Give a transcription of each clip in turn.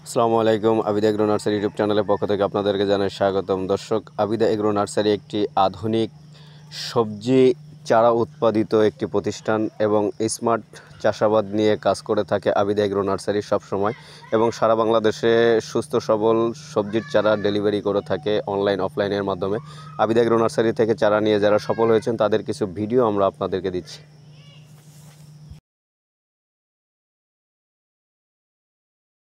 আসসালামু আলাইকুম। Abida agro nursery YouTube চ্যানেলের পক্ষ থেকে আপনাদেরকে জানাই স্বাগতম। দর্শক, আবিদা এগ্রো নার্সারি একটি আধুনিক সবজি চারা উৎপাদিত একটি প্রতিষ্ঠান এবং স্মার্ট চাষাবাদ নিয়ে কাজ করে থাকে আবিদা এগ্রো নার্সারি সবসময়, এবং সারা বাংলাদেশে সুস্থ সবল সবজির চারা ডেলিভারি করে থাকে অনলাইন অফলাইনের মাধ্যমে। আবিদা এগ্রো নার্সারি থেকে চারা নিয়ে যারা সফল হয়েছেন তাদের কিছু ভিডিও আমরা আপনাদেরকে দিচ্ছি।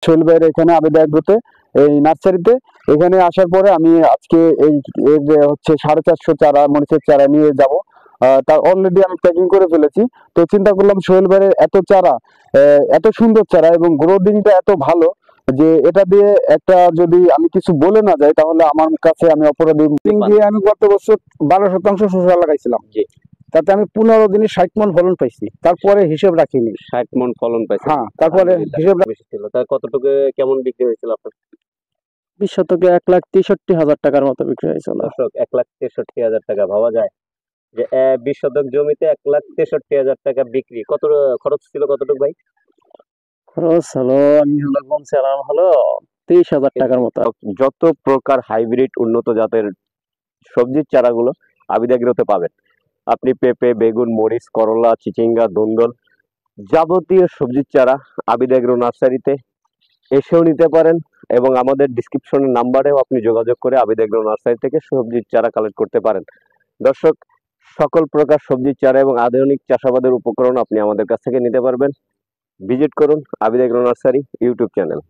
সোহেল ভাইয়ের এখানে আবেদা এগ্রোতে এই নার্সারিতে এখানে আসার পরে আমি আজকে এই এর যে হচ্ছে 450 চারা মরিচের চারা নিয়ে যাব। তার অলরেডি আমি প্যাকিং করে ফেলেছি। তো চিন্তা করলাম সোহেল ভাইয়ের এত চারা, এত সুন্দর চারা এবং গ্রোথিংটা এত ভালো যে এটা দিয়ে একটা যদি আমি কিছু বলে না যাই তাহলে আমার কাছে আমি অপরাধী। দিয়ে আমি গত বছর 12% শসা লাগাইছিলাম, তাতে আমি 15 দিনে 60 মণ ফলন পাইছি। তারপরে হিসেব রাখিনি। 60 মণ ফলন পাইছে? হ্যাঁ, তারপরে হিসেব বেশি ছিল। তার কতটুকু কেমন বিক্রি হয়েছিল আপনার? 20 শতকে 1,63,000 টাকার মতো বিক্রি হয়েছিল। দর্শক, 1,63,000 টাকা ভাবা যায় যে 20 শতক জমিতে 1,63,000 টাকা বিক্রি। কত খরচ ছিল কতটুকু ভাই? খরচ হলো আমি হলো 23,000 টাকার মতো। যত প্রকার হাইব্রিড উন্নত জাতের সবজির চারাগুলো আবিদা এগ্রোতে পাবেন। আপনি পেঁপে, বেগুন, মরিচ, করলা, চিচিঙ্গা, ধুন্দল যাবতীয় সবজির চারা আবিদা এগ্রো নার্সারিতে এসেও নিতে পারেন, এবং আমাদের ডিসক্রিপশনের নাম্বারেও আপনি যোগাযোগ করে আবিদা এগ্রো নার্সারি থেকে সবজির চারা কালেক্ট করতে পারেন। দর্শক, সকল প্রকার সবজির চারা এবং আধুনিক চাষাবাদের উপকরণ আপনি আমাদের কাছ থেকে নিতে পারবেন। ভিজিট করুন Abida agro nursery YouTube channel.